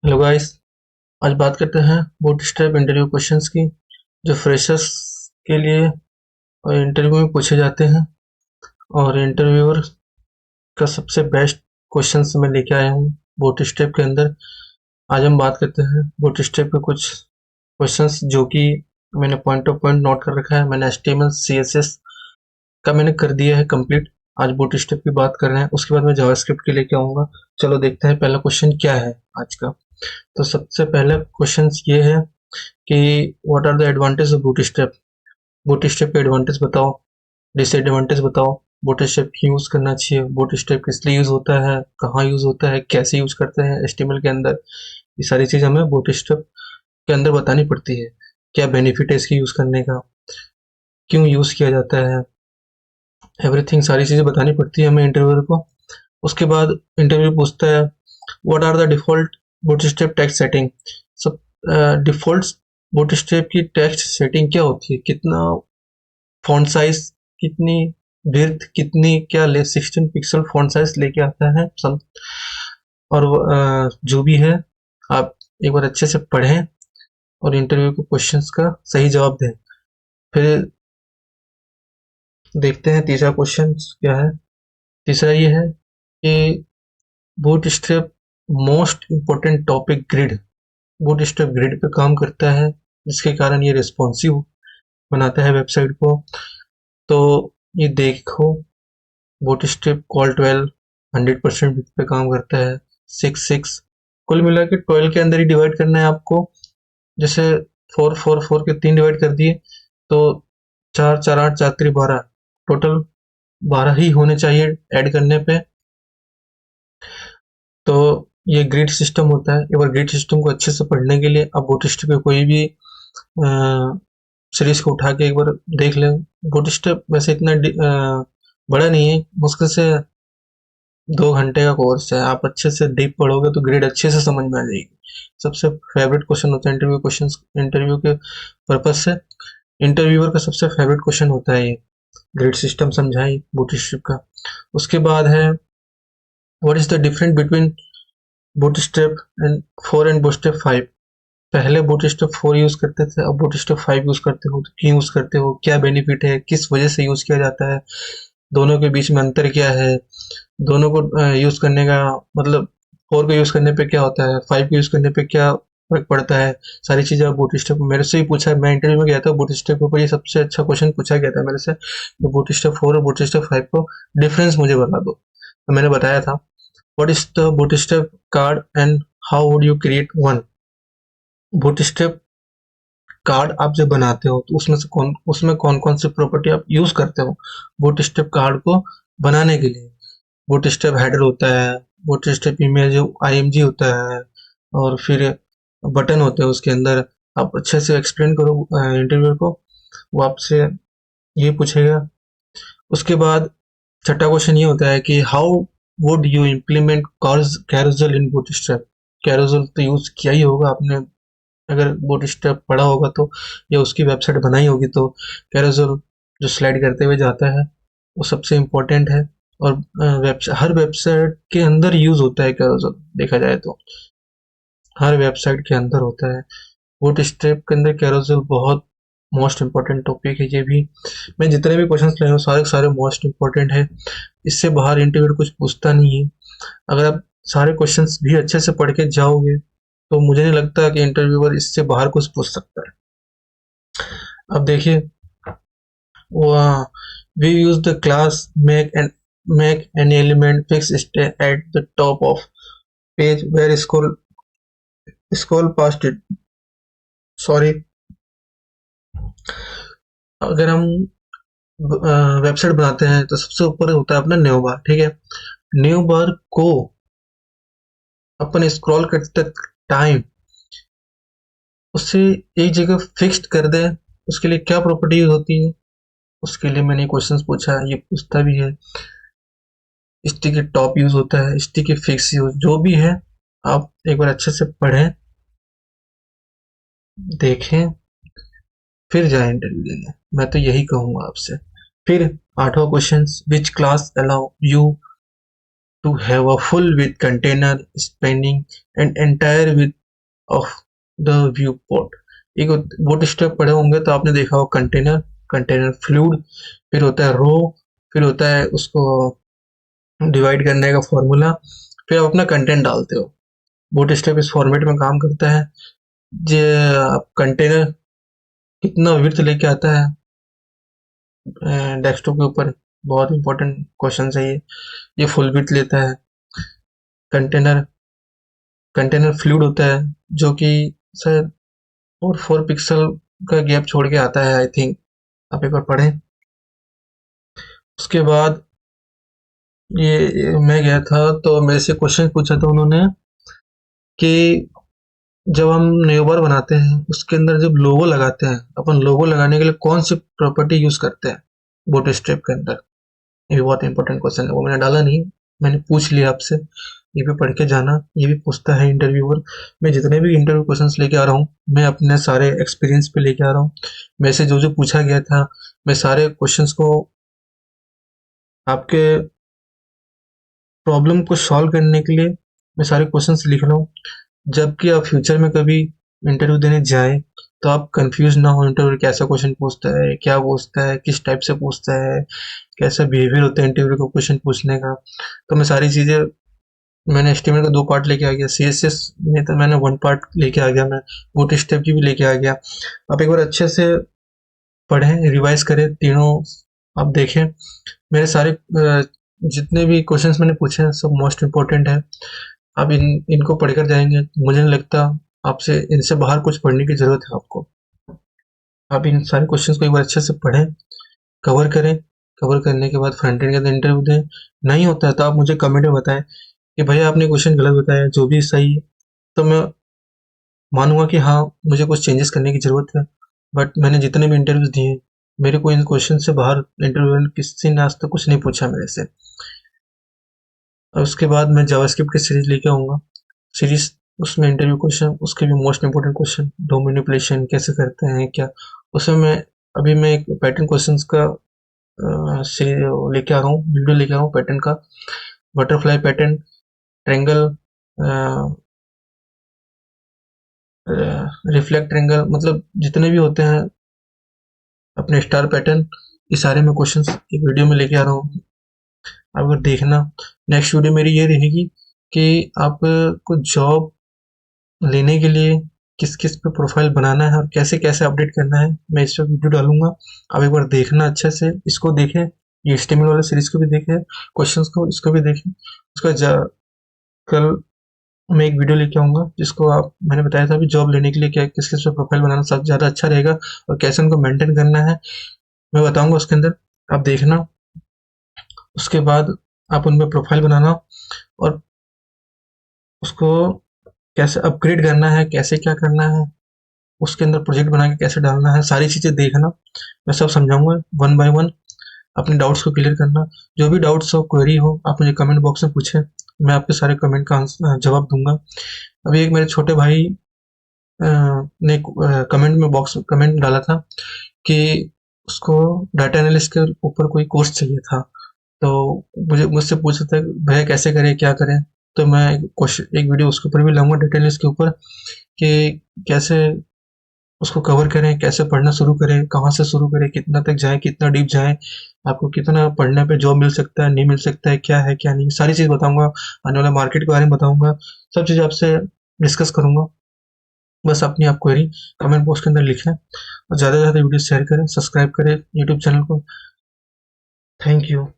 Hello guys. आज बात करते हैं बूटस्ट्रैप इंटरव्यू क्वेश्चंस की, जो फ्रेशर्स के लिए और इंटरव्यू में पूछे जाते हैं। और इंटरव्यूअर का सबसे बेस्ट क्वेश्चंस मैं लेके आया हूँ बूटस्ट्रैप के अंदर। आज हम बात करते हैं बूटस्ट्रैप के कुछ क्वेश्चंस जो कि मैंने पॉइंट ऑफ पॉइंट नोट कर रखा है। मैंने HTML CSS का मैंने कर दिया है कंप्लीट। आज बूटस्ट्रैप की बात कर रहे हैं, उसके बाद मैं जावास्क्रिप्ट के लेके आऊँगा। चलो देखते हैं पहला क्वेश्चन क्या है आज का। तो सबसे पहला क्वेश्चन ये है कि what are the advantage of bootstrap. Bootstrap के एडवांटेज बताओ, डिसएडवांटेज बताओ। बूटस्ट्रैप क्यों यूज करना चाहिए, बूटस्ट्रैप किस लिए यूज होता है, कहाँ यूज होता है, कैसे यूज करते हैं HTML के अंदर। ये सारी चीज हमें बूटस्ट्रैप के अंदर बतानी पड़ती है। क्या बेनिफिट है इसके यूज करने का, क्यों यूज किया जाता है, एवरीथिंग सारी चीजें बतानी पड़ती है हमें इंटरव्यूअर को। उसके बाद इंटरव्यू पूछता है what are the default bootstrap text setting. सब डिफॉल्ट बूटस्ट्रैप की टेक्स्ट सेटिंग क्या होती है, कितना फॉन्ट साइज, कितनी विड्थ, कितनी क्या ले 16 पिक्सल फॉन्ट साइज लेके आता है सम। और जो भी है आप एक बार अच्छे से पढ़ें और इंटरव्यू के क्वेश्चंस का सही जवाब दें। फिर देखते हैं तीसरा क्वेश्चन क्या है। तीसरा ये है कि bootstrap most important topic grid. Bootstrap grid पे काम करता है, जिसके कारण ये रिस्पॉन्सिव बनाता है वेबसाइट को। तो ये देखो, बूटस्ट्रैप कॉल 12 100% पे काम करता है। 6 कुल मिला के 12 के अंदर ही डिवाइड करना है आपको। जैसे 4 4 4 के 3 डिवाइड कर दिए तो 4 4 8 4 3 12, टोटल 12 ही होने चाहिए ऐड करने पे। तो ये ग्रिड सिस्टम होता है। एक बार ग्रिड सिस्टम को अच्छे से पढ़ने के लिए आप बूटस्ट्रैप पे कोई भी सीरीज को उठा के एक बार देख लें। बूटस्ट्रैप वैसे इतना बड़ा नहीं है, मुश्किल से 2 घंटे का कोर्स है। आप अच्छे से डीप पढ़ोगे तो ग्रिड अच्छे से समझ में आ जाएगी। सबसे फेवरेट क्वेश्चन होता है इंटरव्यू क्वेश्चन, इंटरव्यू के पर्पज से इंटरव्यूअर का सबसे फेवरेट क्वेश्चन होता है ये ग्रिड सिस्टम समझाई बूटस्ट्रैप का। उसके बाद है what is the difference between bootstrap and 4 and bootstrap 5। पहले बूटस्ट्रैप 4 यूज करते थे, अब बूटस्ट्रैप 5 यूज करते हो तो क्यों यूज करते हो, क्या बेनिफिट है, किस वजह से यूज किया जाता है, दोनों के बीच में अंतर क्या है, दोनों को यूज करने का मतलब 4 को यूज करने पे क्या होता है, 5 को यूज करने पे क्या फर्क पड़ता है। सारी चीजें आप बूटस्ट्रैप मेरे से ही पूछा है। मैं इंटरव्यू में गया था बूटस्ट्रैप के ऊपर, ये सबसे अच्छा क्वेश्चन पूछा गया था मेरे से। तो बूटस्ट्रैप 4 और बूटस्ट्रैप 5 को डिफरेंस मुझे बता दो। तो मैंने बताया था what is the bootstrap card and how would you create one. Bootstrap card आप जब बनाते हो तो उसमें कौन कौन सी प्रॉपर्टी आप यूज करते हो बूटस्ट्रैप कार्ड को बनाने के लिए। बूटस्ट्रैप हेडर होता है, बूटस्ट्रैप इमेज IMG होता है, और फिर बटन होते हैं उसके अंदर। आप अच्छे से एक्सप्लेन करो इंटरव्यूअर को, वो आपसे ये पूछेगा। उसके बाद छठा क्वेश्चन ये होता है कि how would you implement carousel in bootstrap. Carousel तो यूज किया ही होगा आपने, अगर बूटस्ट्रैप पढ़ा होगा तो, या उसकी वेबसाइट बनाई होगी तो। कैरोजल जो स्लाइड करते हुए जाता है वो सबसे इम्पोर्टेंट है। और हर वेबसाइट के अंदर यूज होता है कैरोजल, देखा जाए तो हर वेबसाइट के अंदर होता है। बूटस्ट्रैप के अंदर कैरोजल बहुत मोस्ट इम्पोर्टेंट टॉपिक है ये भी। मैं जितने भी क्वेश्चंस लाए हूँ सारे सारे मोस्ट इम्पोर्टेंट है। इससे बाहर इंटरव्यू कुछ पूछता नहीं है। अगर आप सारे क्वेश्चंस भी अच्छे से पढ़ के जाओगे तो मुझे नहीं लगता कि इंटरव्यूअर इससे बाहर कुछ पूछ सकता है। अब देखिए, we use the class make an element fix stay at the top of page where scroll past it. Sorry, अगर हम वेबसाइट बनाते हैं तो सबसे ऊपर होता है अपना न्यू बार, ठीक है। न्यू बार को अपन स्क्रॉल करते टाइम उससे एक जगह फिक्स्ड कर दें, उसके लिए क्या प्रॉपर्टी यूज होती है। उसके लिए मैंने क्वेश्चंस पूछा है, ये पूछता भी है। स्टिकी टॉप यूज होता है, स्टिकी फिक्स यूज, जो भी है आप एक बार अच्छे से पढ़ें, देखें, फिर जाए इंटरव्यू देने। मैं तो यही कहूंगा आपसे। फिर आठवां question, which class allow you to have a full width container spanning an entire width of the viewport। एक बूट स्ट्रैप पढ़े होंगे तो आपने देखा हो कंटेनर, कंटेनर फ्लूइड, फिर होता है रो, फिर होता है उसको डिवाइड करने का फॉर्मूला, फिर आप अपना कंटेंट डालते हो। बूट स्ट्रैप इस फॉर्मेट में काम करता है। जे आप कंटेनर कितना विड्थ लेके आता है डेस्कटॉप के ऊपर, बहुत इंपॉर्टेंट क्वेश्चन है ये फुल विड्थ लेता है। कंटेनर कंटेनर फ्लूइड होता है जो कि सर 4 पिक्सल का गैप छोड़ के आता है, आई थिंक आप एक बार पढ़ें। उसके बाद मैं गया था तो मेरे से क्वेश्चन पूछा था उन्होंने कि जब हम न्यू बार बनाते हैं उसके अंदर जब लोगो लगाते हैं, अपन लोगो लगाने के लिए कौन सी प्रॉपर्टी यूज करते हैं बूट स्ट्रैप के अंदर। ये भी बहुत इंपॉर्टेंट क्वेश्चन है, वो मैंने डाला नहीं, मैंने पूछ लिया आपसे। ये भी पढ़ के जाना, ये भी पूछता है इंटरव्यूअर। मैं जितने भी इंटरव्यू क्वेश्चंस लेके आ रहा हूँ, मैं अपने सारे एक्सपीरियंस पे लेके आ रहा हूँ। मेरे से जो जो पूछा गया था, मैं सारे क्वेश्चंस को आपके प्रॉब्लम को सॉल्व करने के लिए मैं सारे क्वेश्चंस लिख रहा हूँ। जबकि आप फ्यूचर में कभी इंटरव्यू देने जाएं तो आप कंफ्यूज ना हो, इंटरव्यू कैसा क्वेश्चन पूछता है, क्या पूछता है, किस टाइप से पूछता है, कैसा बिहेवियर होता है इंटरव्यू को क्वेश्चन पूछने का। तो मैं सारी चीज़ें, मैंने एस्टिमेट का 2 पार्ट लेके आ गया, सीएसएस में तो मैंने 1 पार्ट लेके आ गया, मैं बूट स्टेप की भी लेके आ गया। आप एक बार अच्छे से पढ़ें, रिवाइज करें, तीनों आप देखें। मेरे सारे जितने भी क्वेश्चंस मैंने पूछे हैं सब मोस्ट इम्पोर्टेंट है। आप इनको पढ़कर जाएंगे, मुझे नहीं लगता आपसे इनसे बाहर कुछ पढ़ने की जरूरत है आपको। आप इन सारे क्वेश्चंस को एक बार अच्छे से पढ़ें, कवर करें। कवर करने के बाद फ्रंट एंड के अंदर इंटरव्यू दें। नहीं होता है तो आप मुझे कमेंट में बताएं कि भैया आपने क्वेश्चन गलत बताया, जो भी सही है तो मैं मानूंगा कि हाँ मुझे कुछ चेंजेस करने की ज़रूरत है। बट मैंने जितने भी इंटरव्यूज़ दिए, मेरे को इन क्वेश्चन से बाहर इंटरव्यू किसी ने आज तक कुछ नहीं पूछा मेरे से। और उसके बाद मैं जावास्क्रिप्ट की सीरीज लेके आऊँगा। सीरीज उसमें इंटरव्यू क्वेश्चन, उसके भी मोस्ट इंपॉर्टेंट क्वेश्चन, डोम मैनिपुलेशन कैसे करते हैं क्या, उसमें मैं एक पैटर्न क्वेश्चंस का लेके आ रहा हूँ, वीडियो लेके आ रहा हूँ पैटर्न का। Butterfly pattern, triangle, reflect triangle, मतलब जितने भी होते हैं अपने स्टार पैटर्न, ये सारे मैं क्वेश्चंस एक वीडियो में लेके आ रहा हूँ। आप अगर देखना, नेक्स्ट वीडियो मेरी ये रहेगी कि आपको जॉब लेने के लिए किस किस पे प्रोफाइल बनाना है और कैसे कैसे अपडेट करना है, मैं इस पर वीडियो डालूंगा। आप एक बार देखना अच्छे से, इसको देखें, ये एचटीएमएल वाले सीरीज को भी देखें, क्वेश्चंस को इसको भी देखें। कल मैं एक वीडियो लेके आऊंगा जिसको आप, मैंने बताया था अभी, जॉब लेने के लिए क्या किस किस पे प्रोफाइल बनाना सबसे ज़्यादा अच्छा रहेगा और कैसे उनको मेंटेन करना है, मैं बताऊंगा उसके अंदर। आप देखना, उसके बाद आप उनमें प्रोफाइल बनाना और उसको कैसे अपग्रेड करना है, कैसे क्या करना है, उसके अंदर प्रोजेक्ट बना के कैसे डालना है, सारी चीज़ें देखना। मैं सब समझाऊंगा वन बाय वन। अपने डाउट्स को क्लियर करना। जो भी डाउट्स हो, क्वेरी हो, आप मुझे कमेंट बॉक्स में पूछें, मैं आपके सारे कमेंट का जवाब दूंगा। अभी एक मेरे छोटे भाई ने कमेंट में बॉक्स कमेंट डाला था कि उसको डाटा एनालिस्ट के ऊपर कोई कोर्स चाहिए था। तो मुझे मुझसे पूछा था भैया कैसे करें, क्या करें। तो मैं क्वेश्चन एक वीडियो उसके ऊपर भी लाऊंगा, डाटा एनालिस्ट के ऊपर, कि कैसे उसको कवर करें, कैसे पढ़ना शुरू करें, कहाँ से शुरू करें, कितना तक जाएं, कितना डीप जाएं, आपको कितना पढ़ने पे जॉब मिल सकता है, नहीं मिल सकता है, क्या है क्या नहीं, सारी चीज़ बताऊंगा। आने वाला मार्केट के बारे में बताऊंगा, सब चीज़ आपसे डिस्कस करूंगा। बस अपनी आप क्वेरी कमेंट बॉक्स के अंदर लिखें और ज़्यादा से ज़्यादा वीडियो शेयर करें, सब्सक्राइब करें यूट्यूब चैनल को। Thank you.